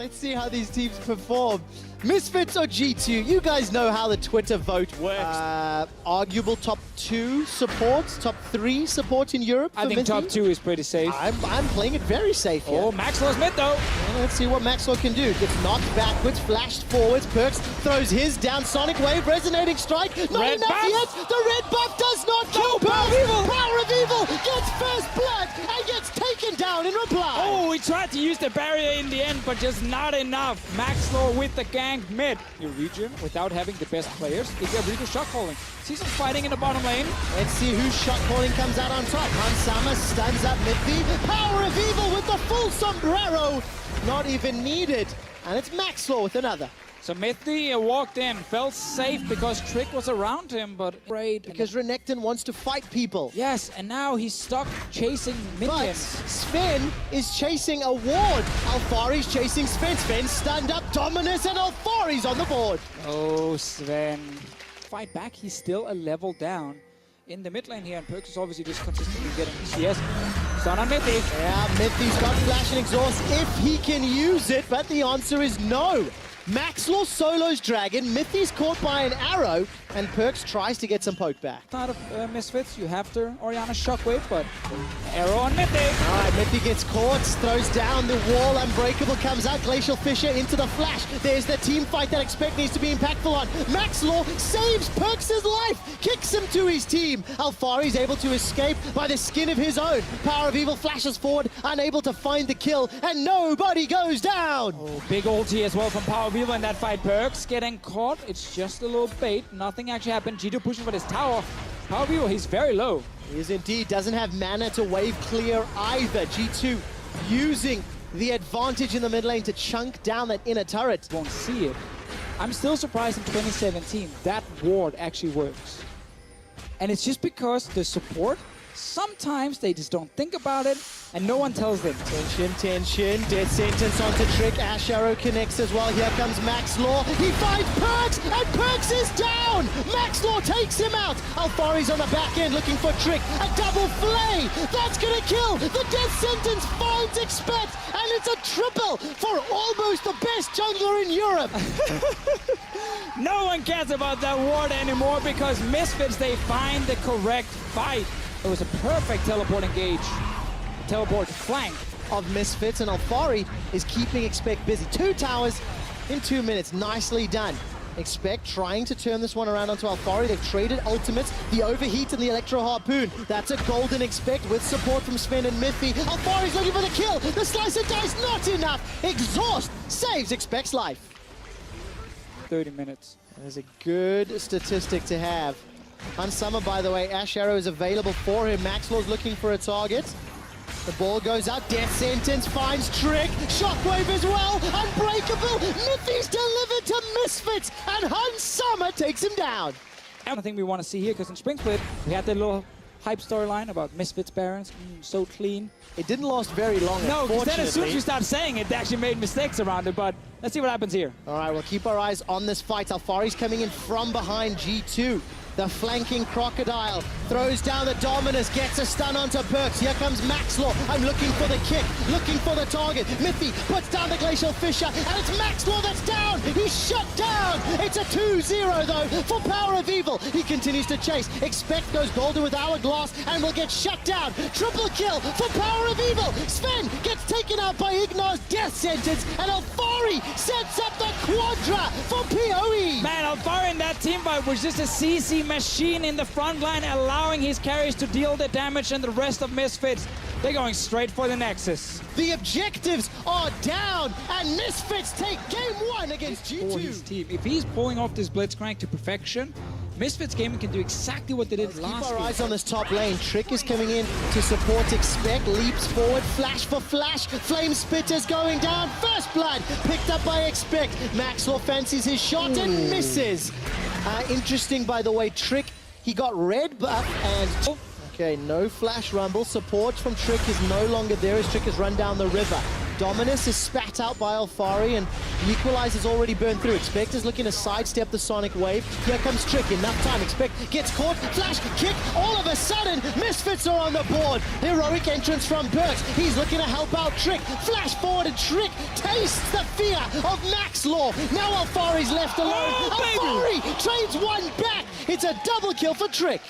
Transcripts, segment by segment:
Let's see how these teams perform. Misfits or G2? You guys know how the Twitter vote works. Arguable top 2 supports, top 3 supports in Europe. I think top 2 is pretty safe. I'm playing it very safe here. Oh, Maxwell's mid though. Well, let's see what Maxwell can do. Gets knocked backwards, flashed forwards. Perks throws his down. Sonic Wave, resonating strike. Not Red enough buff. yet. The red buff does not kill Power of Evil. Power of Evil gets first blood and gets taken down in reply. Oh, he tried to use the barrier in the end, but just not enough. Maxwell with the gank mid. Your region, without having the best players, is there really shot calling? See some fighting in the bottom lane. Let's see whose shot calling comes out on top. Hansama stuns up Miffy. Power of Evil with the full sombrero. Not even needed. And it's Maxwell with another. So Mithy walked in, felt safe because Trick was around him, but afraid. Because Renekton wants to fight people. Yes, and now he's stuck chasing But minions. Sven is chasing a ward. Alfari's chasing Sven. Sven stunned up Dominus and Alfari's on the board. Oh, Sven. Fight back, he's still a level down in the mid lane here, and Perks is obviously just consistently getting CS. Stun on Mithy. Yeah, Mithy's got flash and exhaust if he can use it, but the answer is no. Maxwell solos Dragon, Mithy's caught by an arrow, and Perks tries to get some poke back. Out of Misfits, you have to Orianna Shockwave, but arrow on Mithy. All right, Mithy gets caught, throws down the wall, Unbreakable comes out, Glacial Fissure into the flash. There's the team fight that Expect needs to be impactful on. Maxwell saves Perks' life, kicks him to his team. Alfari's able to escape by the skin of his own. Power of Evil flashes forward, unable to find the kill, and nobody goes down. Oh, big ulti as well from Power of Evil in that fight. Perks getting caught. It's just a little bait. Nothing actually happened. G2 pushing for this tower. Power of Evil, he's very low. He is indeed. Doesn't have mana to wave clear either. G2 using the advantage in the mid lane to chunk down that inner turret. Won't see it. I'm still surprised in 2017 that ward actually works. And it's just because the support, sometimes they just don't think about it and no one tells them. Tension, dead sentence onto Trick. Ash Arrow connects as well. Here comes Max Law. He finds Perks, and Perks is down. Max Law takes him out. Alfari's on the back end looking for Trick. A double flay. That's gonna kill. The death sentence finds Expect, and it's a triple for almost the best jungler in Europe. No one cares about that ward anymore because Misfits, they find the correct fight. It was a perfect teleport engage. Teleport flank Of Misfits, and Alfari is keeping Expect busy. 2 towers in 2 minutes. Nicely done. Expect trying to turn this one around onto Alfari. They've traded ultimates, the overheat and the Electro Harpoon. That's a golden Expect with support from Sven and Mithy. Alfari's looking for the kill. The slice and dice, not enough. Exhaust saves Expect's life. 30 minutes. That is a good statistic to have. On Summer, by the way, Ash Arrow is available for him. Maxwell's looking for a target. The ball goes out, Death Sentence finds Trick, Shockwave as well, Unbreakable, Mithy's delivered to Misfits, and Hun Summer takes him down. And I think we want to see here, because in Spring Split, we had that little hype storyline about Misfits Barons, so clean. It didn't last very long, No, because then as soon as you unfortunately. start saying it, they actually made mistakes around it, but let's see what happens here. All right, we'll keep our eyes on this fight. Alfari's coming in from behind G2. The flanking Crocodile throws down the Dominus, gets a stun onto Perks. Here comes Maxlaw. I'm looking for the kick, looking for the target. Mithy puts down the Glacial Fissure, and it's Maxlaw that's down. He's shut down. It's a 2-0 though for Power of Evil. He continues to chase. Expect goes golden with Hourglass and will get shut down. Triple kill for Power of Evil. Sven gets taken out by Ignar's death sentence, and Alfari sets up the Quadra for PoE. Man, Alfari in that team fight was just a CC machine in the front line, allowing his carries to deal the damage, and the rest of Misfits, they're going straight for the Nexus. The objectives are down, and Misfits take game 1 against For his G2. team. If he's pulling off this Blitzcrank to perfection, Misfits Gaming can do exactly what they did Keep last our week. eyes on this top lane. Trick is coming in to support Expect. Leaps forward, flash for flash. Flame Spitter's going down. First blood picked up by Expect. Maxwell fancies his shot and misses. Interesting, by the way, Trick, he got red buff and... Okay, no flash rumble. Support from Trick is no longer there as Trick has run down the river. Dominus is spat out by Alfari, and the equalizer's already burned through. Expect is looking to sidestep the Sonic Wave. Here comes Trick, enough time. Expect gets caught, flash, kick, all of a sudden, Misfits are on the board. Heroic entrance from Perks. He's looking to help out Trick. Flash forward and Trick tastes the fear of Max Law. Now Alfari's left alone. Alfari trades one back. It's a double kill for Trick.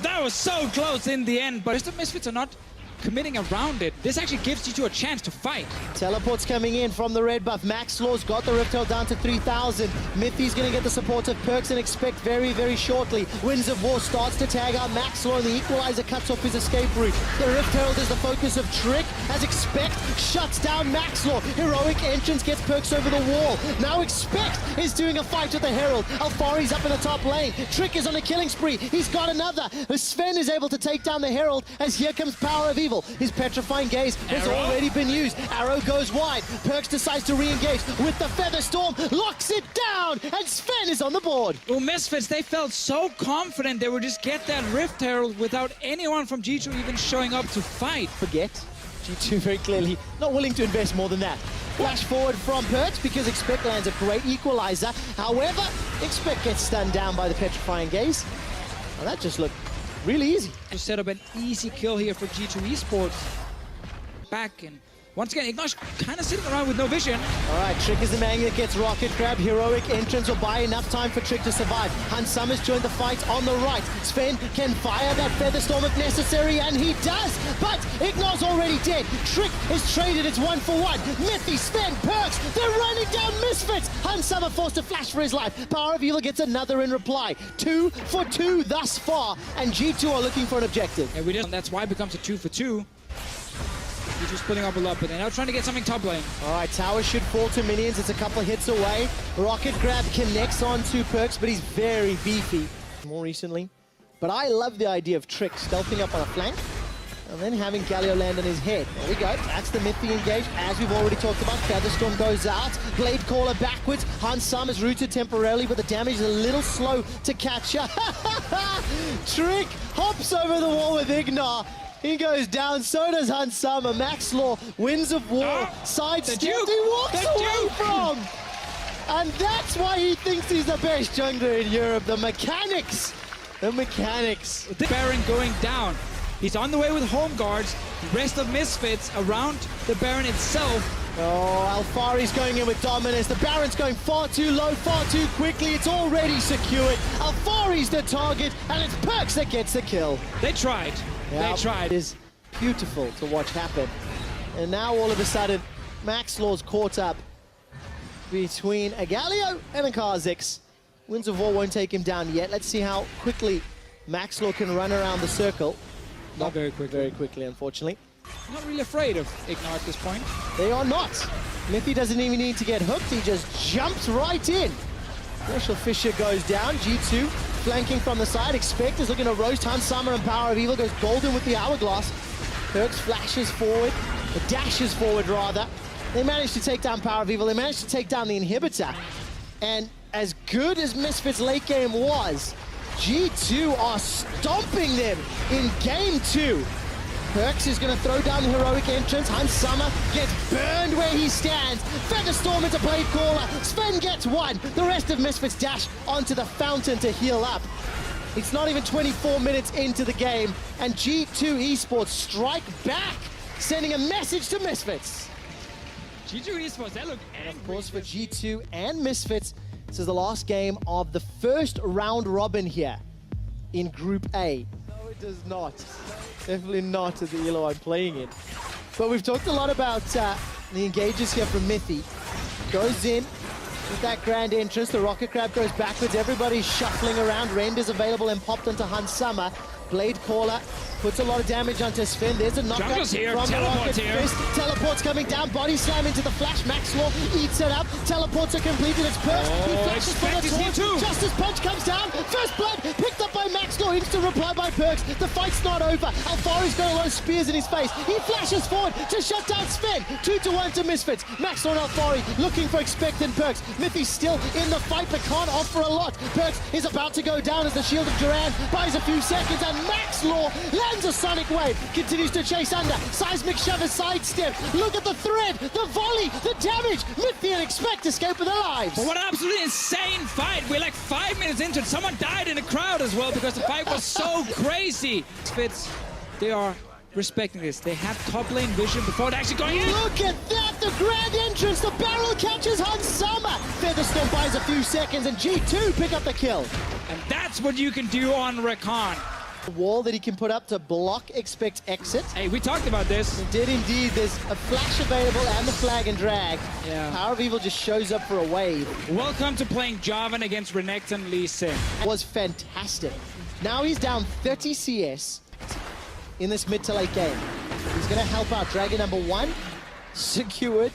That was so close in the end, but the Misfits are not committing around it. This actually gives G2 a chance to fight. Teleport's coming in from the red buff. Max Law's got the Rift Herald down to 3,000. Mithy's going to get the support of Perks and Expect very, very shortly. Winds of War starts to tag out Max Law, and the equalizer cuts off his escape route. The Rift Herald is the focus of Trick as Expect shuts down Max Law. Heroic entrance gets Perks over the wall. Now Expect is doing a fight with the Herald. Alfari's up in the top lane. Trick is on a killing spree. He's got another. Sven is able to take down the Herald as here comes Power of Evil. His petrifying gaze has already been used. Arrow goes wide. Perks decides to re-engage with the Feather Storm, locks it down, and Sven is on the board. Well, Misfits, they felt so confident they would just get that Rift Herald without anyone from G2 even showing up to fight. Forget, G2 very clearly not willing to invest more than that. Flash forward from Perks because Expect lands a great equalizer. However, Expect gets stunned down by the petrifying gaze. Well, that just looked really easy. To set up an easy kill here for G2 Esports. Back, and once again, Ignosh kind of sitting around with no vision. All right, Trick is the man that gets Rocket Crab. Heroic entrance will buy enough time for Trick to survive. Hans Summers joined the fight on the right. Sven can fire that Feather Storm if necessary, and he does. But Ignor's already dead. Trick is traded. It's 1-for-1. Mithy, Sven, Perks, they're running down Misfits. Hans Summer forced to flash for his life. Power of Evil gets another in reply. 2 for 2 thus far, and G2 are looking for an objective. And that's why it becomes a 2-for-2. G2 splitting up a lot, but they're now trying to get something top lane. All right, tower should fall to minions. It's a couple of hits away. Rocket Grab connects onto Perks, but he's very beefy more recently. But I love the idea of Trick stealthing up on a flank and then having Galio land on his head. There we go. That's the Mithy engage, as we've already talked about. Featherstorm goes out. Blade Caller backwards. Hans Sam is rooted temporarily, but the damage is a little slow to catch up. Trick hops over the wall with Ignar. He goes down, so does Hans Summer. Max Law, Winds of War, sidestep he walks away from. And that's why he thinks he's the best jungler in Europe. The mechanics. The mechanics. The Baron going down. He's on the way with home guards. The rest of Misfits around the Baron itself. Oh, Alfari's going in with dominance. The Baron's going far too low, far too quickly. It's already secured. Alfari's the target, and it's Perks that gets the kill. They tried. They tried. It is beautiful to watch happen. And now all of a sudden, Max Law's caught up between a Galio and a Kha'Zix. Winds of War won't take him down yet. Let's see how quickly Max Law can run around the circle. Not very quickly. Very quickly, unfortunately. Not really afraid of Ignar at this point. They are not. Mithy doesn't even need to get hooked. He just jumps right in. Marshall Fisher goes down. G2 flanking from the side. Expect is looking to roast Hans Summer, and Power of Evil goes golden with the Hourglass. Perks flashes forward, or dashes forward rather. They managed to take down Power of Evil. They managed to take down the Inhibitor. And as good as Misfits' late game was, G2 are stomping them in game 2. Perks is going to throw down the heroic entrance. Hans Summer gets burned where he stands. Featherstorm into Blade Caller. Sven gets one. The rest of Misfits dash onto the fountain to heal up. It's not even 24 minutes into the game, and G2 Esports strike back, sending a message to Misfits. G2 Esports, they look angry. And of course for G2 and Misfits, this is the last game of the first round robin here in Group A. No, it does not. Definitely not at the elo I'm playing in. But we've talked a lot about the engages here from Mithy. Goes in with that grand entrance. The Rocket Crab goes backwards. Everybody's shuffling around. Render's available and popped onto Hans Summer. Blade Caller puts a lot of damage onto Sven. There's a knockback from the Rocket Fist. Teleport's coming down. Body slam into the flash. Max Law eats it up. Teleports are completed. It's Perks. He flashes for the torch. Justice Punch comes down. First blood picked up by Max Law. Instant reply by Perks. The fight's not over. Alfari's got a lot of spears in his face. He flashes forward to shut down Sven. 2-1 to Misfits. Max Law and Alfari looking for expectant Perks. Mithy's still in the fight but can't offer a lot. Perks is about to go down as the Shield of Duran buys a few seconds, and Max Law lands lands a Sonic Wave, continues to chase under. Seismic Shove a sidestep. Look at the thread, the volley, the damage. Mythian expect escape with their lives. But what an absolutely insane fight. We're like 5 minutes into it. Someone died in the crowd as well because the fight was so crazy. Misfits, they are respecting this. They have top lane vision before they're actually going in. Look at that, the grand entrance, the barrel catches Hansama. Featherstone buys a few seconds and G2 pick up the kill. And that's what you can do on Rakan. The wall that he can put up to block expect exit. Hey, we talked about this. It did indeed, there's a flash available and the flag and drag. Yeah. Power of Evil just shows up for a wave. Welcome to playing Jarvan against Renekton Lee Sin. Was fantastic. Now he's down 30 CS in this mid to late game. He's gonna help out Dragon number 1, secured.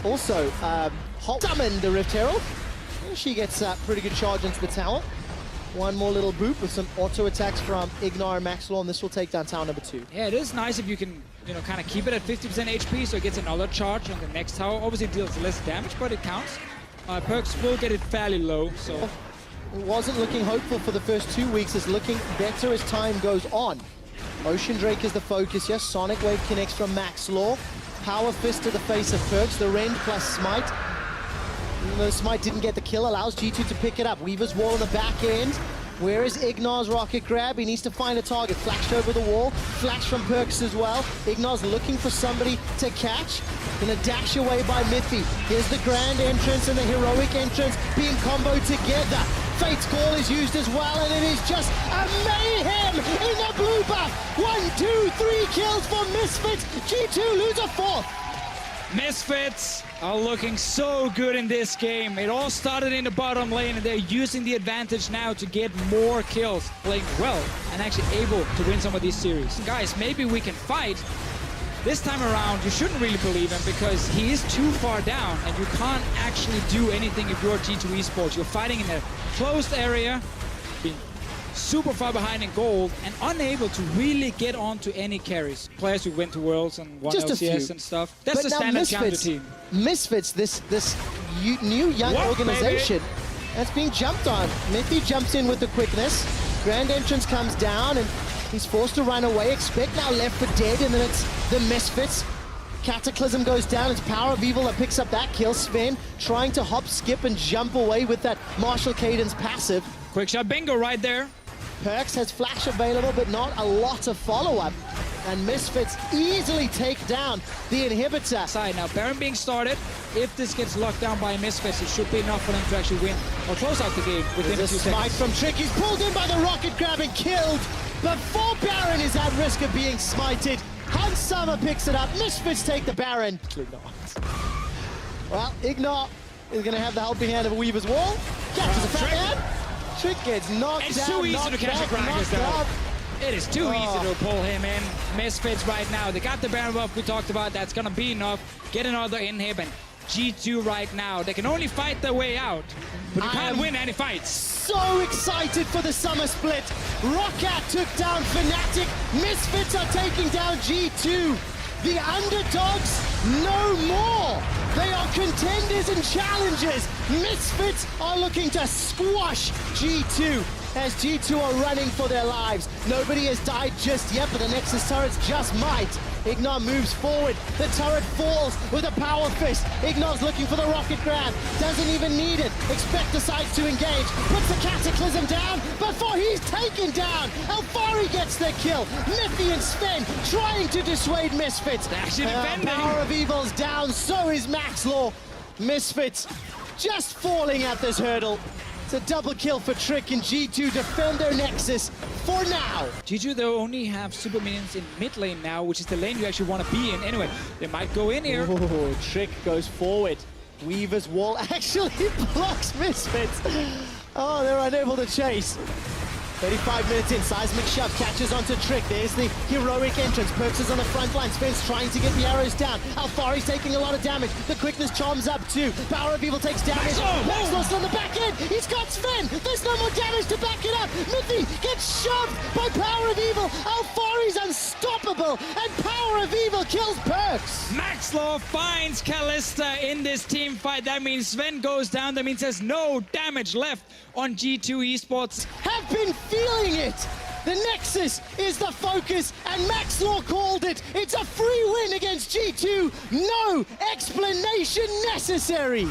Also, summoned the Rift Herald. She gets a pretty good charge into the tower. One more little boop with some auto attacks from Ignar and Maxwell, and this will take down tower number 2. Yeah, it is nice if you can, kind of keep it at 50% HP, so it gets another charge on the next tower. Obviously, it deals less damage, but it counts. Perks will get it fairly low, so... It wasn't looking hopeful for the first 2 weeks. It's looking better as time goes on. Ocean Drake is the focus. Yes, Sonic Wave connects from Max Law. Power Fist to the face of Perks. The Rend plus Smite. Even though Smite didn't get the kill, allows G2 to pick it up. Weaver's wall on the back end. Where is Ignar's rocket grab? He needs to find a target. Flashed over the wall. Flash from Perks as well. Ignar's looking for somebody to catch. Gonna dash away by Mithy. Here's the grand entrance and the heroic entrance being comboed together. Fate's Call is used as well, and it is just a mayhem in the blue buff. 1, 2, 3 kills for Misfits. G2 lose a 4th. Misfits are looking so good in this game. It all started in the bottom lane, and they're using the advantage now to get more kills, playing well, and actually able to win some of these series. Guys, maybe we can fight. This time around, you shouldn't really believe him because he is too far down, and you can't actually do anything if you're G2 Esports. You're fighting in a closed area, being super far behind in gold, and unable to really get onto any carries. Players who went to Worlds and won Just LCS and stuff. That's the standard counter team. Misfits, this new young organization that's being jumped on. Mithy jumps in with the quickness. Grand entrance comes down, and he's forced to run away. Expect now left for dead, and then it's the Misfits. Cataclysm goes down. It's Power of Evil that picks up that kill. Sven trying to hop, skip, and jump away with that Martial Cadence passive. Quick shot bingo right there. Perks has flash available, but not a lot of follow-up. And Misfits easily take down the inhibitor. Side now, Baron being started. If this gets locked down by Misfits, it should be enough for them to actually win or close out the game within a few Smite seconds. from Trick. He's pulled in by the rocket grab and killed. Before Baron is at risk of being smited, Hansama picks it up. Misfits take the Baron. Well, Ignar is going to have the helping hand of Weaver's wall. Catches a fat hand. Trick gets knocked It's down, too easy to catch a Gragas though. It is too easy to pull him in. Misfits right now. They got the Baron buff we talked about. That's going to be enough. Get another inhib, and G2 right now. They can only fight their way out, but you can't win any fights. So excited for the summer split. Roccat took down Fnatic. Misfits are taking down G2. The underdogs, no more. They are contenders and challengers. Misfits are looking to squash G2 as G2 are running for their lives. Nobody has died just yet, but the Nexus turrets just might. Ignar moves forward. The turret falls with a power fist. Ignar's looking for the rocket grab. Doesn't even need it. Expect decides to engage. Puts the Cataclysm down before he's taken down. Alfari gets the kill. Mithy and Sven trying to dissuade Misfits. Actually defending. Power of Evil's down. So is Max Law. Misfits just falling at this hurdle. It's a double kill for Trick, and G2 defend their Nexus for now. G2, they only have super minions in mid lane now, which is the lane you actually want to be in. Anyway, they might go in here. Ooh, Trick goes forward. Weaver's wall actually blocks Misfits. Oh, they're unable to chase. 35 minutes in, Seismic Shove catches onto Trick. There's the heroic entrance. Perks is on the front line. Sven's trying to get the arrows down. Alfari's taking a lot of damage. The quickness charms up too. Power of Evil takes damage. Max lost on the back end. He's got Sven. There's no more damage to back it up. Mithy gets shoved by Power of Evil. Alfari's unstoppable, and Power of Evil kills Perks. Maxlaw finds Kalista in this team fight. That means Sven goes down. That means there's no damage left on G2 Esports. Have been feeling it. The Nexus is the focus, and Maxlaw called it. It's a free win against G2. No explanation necessary.